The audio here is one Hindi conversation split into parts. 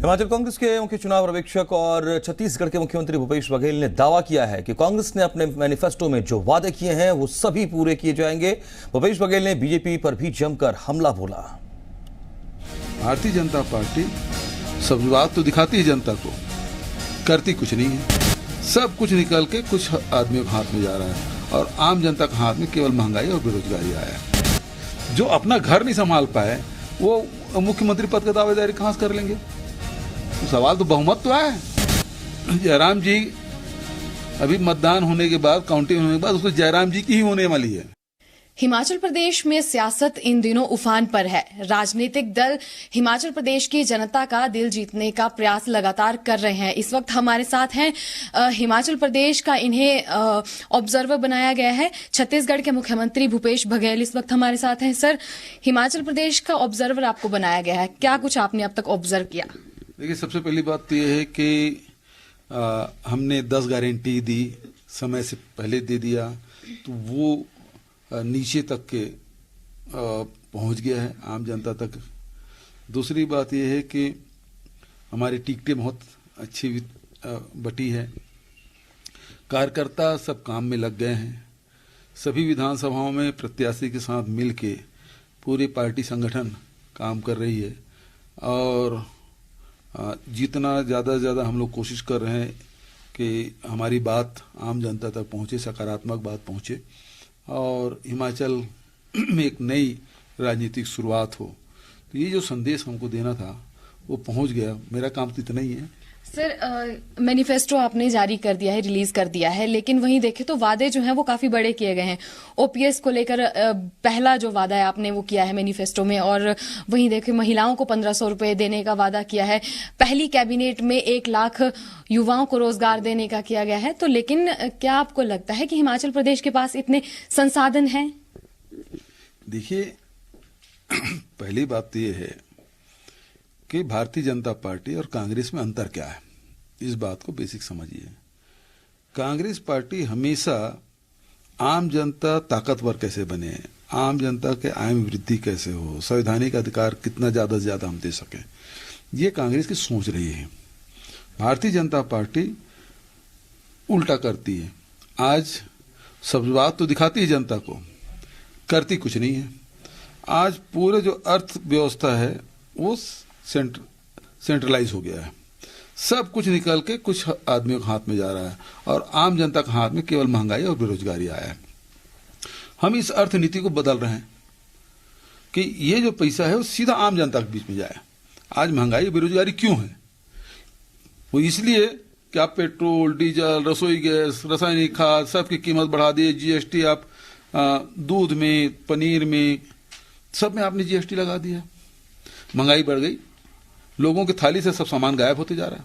हिमाचल कांग्रेस के मुख्य चुनाव पर्यवेक्षक और छत्तीसगढ़ के मुख्यमंत्री भूपेश बघेल ने दावा किया है कि कांग्रेस ने अपने मैनिफेस्टो में जो वादे किए हैं वो सभी पूरे किए जाएंगे। भूपेश बघेल ने बीजेपी पर भी जमकर हमला बोला। भारतीय जनता पार्टी सब बात तो दिखाती है जनता को, करती कुछ नहीं है। सब कुछ निकल के कुछ आदमियों के हाथ में जा रहा है और आम जनता के हाथ में केवल महंगाई और बेरोजगारी आया है। जो अपना घर नहीं संभाल पाए वो मुख्यमंत्री पद का दावेदारी कहां से कर लेंगे? तो सवाल तो बहुमत तो है। जयराम जी अभी मतदान होने के बाद, काउंटिंग होने के बाद उसको जयराम जी की ही होने वाली है। हिमाचल प्रदेश में सियासत इन दिनों उफान पर है। राजनीतिक दल हिमाचल प्रदेश की जनता का दिल जीतने का प्रयास लगातार कर रहे हैं। इस वक्त हमारे साथ हैं हिमाचल प्रदेश का इन्हें ऑब्जर्वर बनाया गया है छत्तीसगढ़ के मुख्यमंत्री भूपेश बघेल इस वक्त हमारे साथ हैं। सर, हिमाचल प्रदेश का ऑब्जर्वर आपको बनाया गया है, क्या कुछ आपने अब तक ऑब्जर्व किया? देखिए, सबसे पहली बात तो यह है कि हमने 10 गारंटी दी, समय से पहले दे दिया, तो वो नीचे तक के पहुंच गया है, आम जनता तक। दूसरी बात यह है कि हमारी टिकटें बहुत अच्छी बटी है। कार्यकर्ता सब काम में लग गए हैं। सभी विधानसभाओं में प्रत्याशी के साथ मिलके पूरी पार्टी संगठन काम कर रही है और जितना ज़्यादा से ज़्यादा हम लोग कोशिश कर रहे हैं कि हमारी बात आम जनता तक पहुँचे, सकारात्मक बात पहुँचे और हिमाचल में एक नई राजनीतिक शुरुआत हो। तो ये जो संदेश हमको देना था वो पहुँच गया। मेरा काम तो इतना ही है। सर, मैनिफेस्टो आपने जारी कर दिया है, रिलीज कर दिया है, लेकिन वहीं देखें तो वादे जो हैं वो काफी बड़े किए गए हैं। ओपीएस को लेकर पहला जो वादा है आपने वो किया है मैनिफेस्टो में, और वहीं देखें महिलाओं को 1500 रुपए देने का वादा किया है। पहली कैबिनेट में 1 लाख युवाओं को रोजगार देने का किया गया है। तो लेकिन क्या आपको लगता है कि हिमाचल प्रदेश के पास इतने संसाधन हैं? देखिए, पहली बात तो ये है कि भारतीय जनता पार्टी और कांग्रेस में अंतर क्या है, इस बात को बेसिक समझिए। कांग्रेस पार्टी हमेशा आम जनता ताकतवर कैसे बने, आम जनता के आय में वृद्धि कैसे हो, संवैधानिक अधिकार कितना ज्यादा से ज्यादा हम दे सकें, ये कांग्रेस की सोच रही है। भारतीय जनता पार्टी उल्टा करती है। आज सब बात तो दिखाती है जनता को, करती कुछ नहीं है। आज पूरे जो अर्थव्यवस्था है वो सेंट्रलाइज हो गया है। सब कुछ निकल के कुछ आदमियों के हाथ में जा रहा है और आम जनता के हाथ में केवल महंगाई और बेरोजगारी आया है। हम इस अर्थनीति को बदल रहे हैं कि ये जो पैसा है वो सीधा आम जनता के बीच में जाए। आज महंगाई बेरोजगारी क्यों है? वो इसलिए कि आप पेट्रोल, डीजल, रसोई गैस, रासायनिक खाद सबकी कीमत बढ़ा दी। जीएसटी आप दूध में, पनीर में, सब में आपने जीएसटी लगा दिया। महंगाई बढ़ गई, लोगों की थाली से सब सामान गायब होते जा रहा है।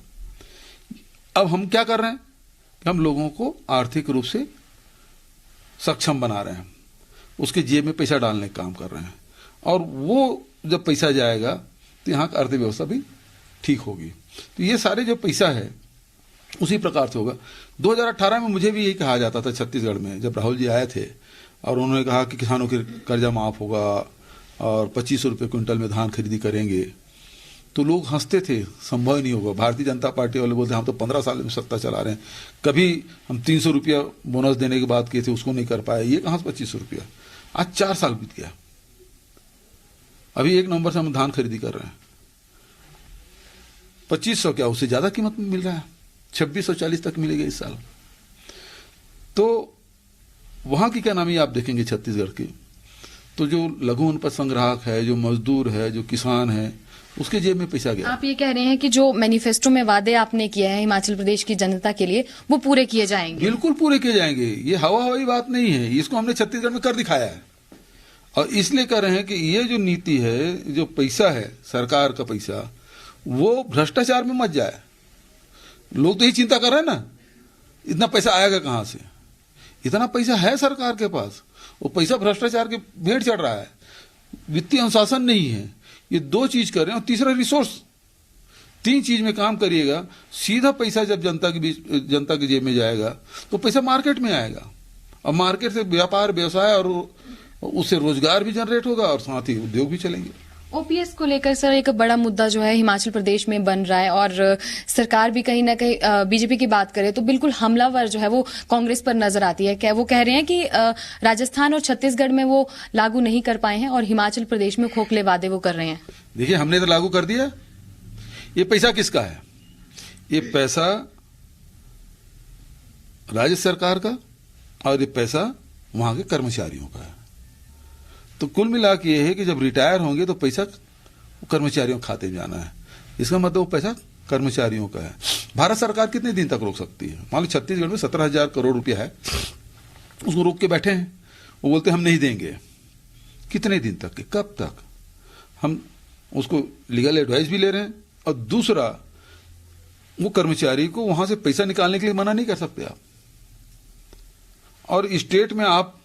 अब हम क्या कर रहे हैं? हम लोगों को आर्थिक रूप से सक्षम बना रहे हैं, उसके जेब में पैसा डालने का काम कर रहे हैं और वो जब पैसा जाएगा तो यहाँ की अर्थव्यवस्था भी ठीक होगी। तो ये सारे जो पैसा है उसी प्रकार से होगा। 2018 में मुझे भी यही कहा जाता था छत्तीसगढ़ में, जब राहुल जी आए थे और उन्होंने कहा कि किसानों के कर्जा माफ होगा और 2500 रुपये क्विंटल में धान खरीदी करेंगे, तो लोग हंसते थे, संभव ही नहीं होगा। भारतीय जनता पार्टी वाले बोलते हम तो 15 साल में सत्ता चला रहे हैं, कभी हम 300 रुपया बोनस देने की बात किए थे, उसको नहीं कर पाए, ये कहाँ से 2500 रुपया। आज 4 साल बीत गया, अभी 1 नवंबर से हम धान खरीदी कर रहे हैं। 2500 क्या, उससे ज्यादा कीमत में मिल रहा है, 2640 तक मिलेगा इस साल। तो वहां की क्या नामी आप देखेंगे छत्तीसगढ़ की, तो जो लघु वनोपज संग्राहक है, जो मजदूर है, जो किसान है, उसके जेब में पैसा गया। आप ये कह रहे हैं कि जो मैनिफेस्टो में वादे आपने किए हैं हिमाचल प्रदेश की जनता के लिए वो पूरे किए जाएंगे? बिल्कुल पूरे किए जाएंगे। ये हवाई बात नहीं है, इसको हमने छत्तीसगढ़ में कर दिखाया है। और इसलिए कह रहे हैं कि ये जो नीति है, जो पैसा है सरकार का पैसा, वो भ्रष्टाचार में मत जाए। लोग तो यही चिंता कर रहे हैं ना, इतना पैसा आएगा कहां से? इतना पैसा है सरकार के पास, वो पैसा भ्रष्टाचार के भेंट चढ़ रहा है। वित्तीय अनुशासन नहीं है। ये 2 चीज कर रहे हैं और तीसरा रिसोर्स। 3 चीज में काम करिएगा, सीधा पैसा जब जनता की जेब में जाएगा तो पैसा मार्केट में आएगा और मार्केट से व्यापार, व्यवसाय और उससे रोजगार भी जनरेट होगा और साथ ही उद्योग भी चलेंगे। ओपीएस को लेकर सर एक बड़ा मुद्दा जो है हिमाचल प्रदेश में बन रहा है और सरकार भी कहीं ना कहीं बीजेपी की बात करे तो बिल्कुल हमलावर जो है वो कांग्रेस पर नजर आती है। क्या वो कह रहे हैं कि राजस्थान और छत्तीसगढ़ में वो लागू नहीं कर पाए हैं और हिमाचल प्रदेश में खोखले वादे वो कर रहे हैं? देखिए, हमने तो लागू कर दिया। ये पैसा किसका है? ये पैसा राज्य सरकार का और ये पैसा वहां के कर्मचारियों का है। तो कुल मिला के ये है कि जब रिटायर होंगे तो पैसा कर्मचारियों के खाते में जाना है। इसका मतलब वो पैसा कर्मचारियों का है। भारत सरकार कितने दिन तक रोक सकती है? मान लो छत्तीसगढ़ में 17,000 करोड़ रुपया है, उसको रोक के बैठे हैं। वो बोलते हम नहीं देंगे। कितने दिन तक के, कब तक? हम उसको लीगल एडवाइस भी ले रहे हैं और दूसरा वो कर्मचारी को वहां से पैसा निकालने के लिए मना नहीं कर सकते आप। और स्टेट में आप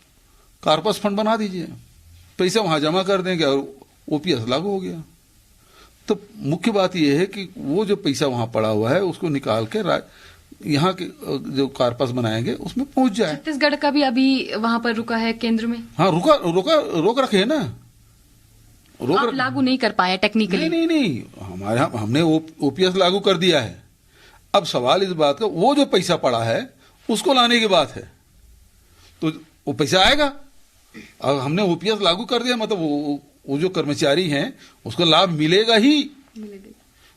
कार्पस फंड बना दीजिए, पैसा वहां जमा कर देंगे और ओपीएस लागू हो गया। तो मुख्य बात यह है कि वो जो पैसा वहां पड़ा हुआ है उसको निकाल के यहाँ के जो कार्पस बनाएंगे उसमें पहुंच जाए। छत्तीसगढ़ का भी अभी वहां पर रुका है केंद्र में। हाँ, रोक रखे है ना। आप लागू नहीं कर पाए टेक्निकली? नहीं, हमारे यहाँ हमने ओपीएस लागू कर दिया है। अब सवाल इस बात का, वो जो पैसा पड़ा है उसको लाने की बात है। तो वो पैसा आएगा। अब हमने ओपीएस लागू कर दिया, मतलब वो जो कर्मचारी हैं उसको लाभ मिलेगा ही,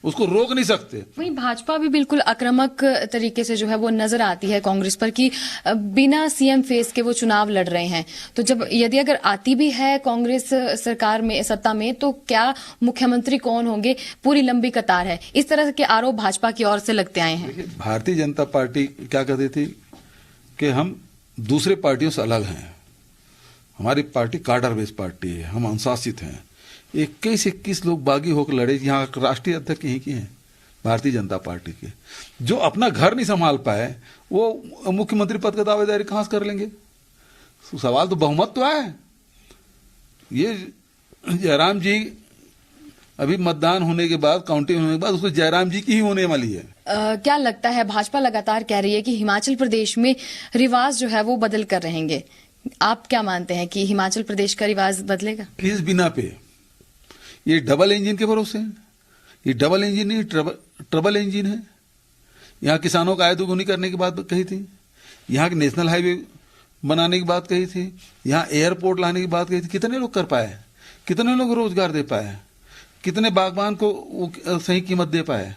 उसको रोक नहीं सकते। वहीं भाजपा भी बिल्कुल आक्रामक तरीके से जो है वो नजर आती है कांग्रेस पर कि बिना सीएम फेस के वो चुनाव लड़ रहे हैं। तो जब यदि अगर आती भी है कांग्रेस सरकार में सत्ता में तो क्या मुख्यमंत्री कौन होंगे? पूरी लंबी कतार है। इस तरह के आरोप भाजपा की ओर से लगते आए हैं। भारतीय जनता पार्टी क्या कहती थी कि हम दूसरे पार्टियों से अलग हैं, हमारी पार्टी कार्डर बेस्ड पार्टी है, हम अनुशासित हैं। 21 लोग बागी होकर लड़े। यहाँ राष्ट्रीय अध्यक्ष यहीं की हैं, भारतीय जनता पार्टी के। जो अपना घर नहीं संभाल पाए वो मुख्यमंत्री पद का दावेदारी कहां से कर लेंगे? सवाल तो बहुमत तो है। ये जयराम जी अभी मतदान होने के बाद, काउंटिंग होने के बाद उसको जयराम जी की ही होने वाली है। क्या लगता है, भाजपा लगातार कह रही है कि हिमाचल प्रदेश में रिवाज जो है वो बदल कर रहेंगे। आप क्या मानते हैं कि हिमाचल प्रदेश का रिवाज बदलेगा? किस बिना पे? ये डबल इंजन के भरोसे है। ये डबल इंजन नहीं, ट्रबल इंजन है। यहाँ किसानों का आय दोगुनी करने की बात कही थी, यहाँ के नेशनल हाईवे बनाने की बात कही थी, यहाँ एयरपोर्ट लाने की बात कही थी। कितने लोग कर पाए? कितने लोग रोजगार दे पाए? कितने बागबान को सही कीमत दे पाए?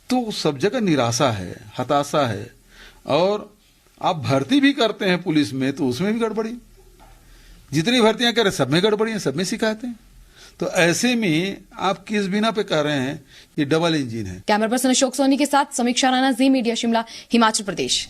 तो सब जगह निराशा है, हताशा है। और आप भर्ती भी करते हैं पुलिस में तो उसमें भी गड़बड़ी। जितनी भर्तियां कर रहे सब में गड़बड़ी है, सब में शिकायतें। तो ऐसे में आप किस बिना पे कह रहे हैं ये डबल इंजन है? कैमरा पर्सन अशोक सोनी के साथ समीक्षा राणा, जी मीडिया शिमला, हिमाचल प्रदेश।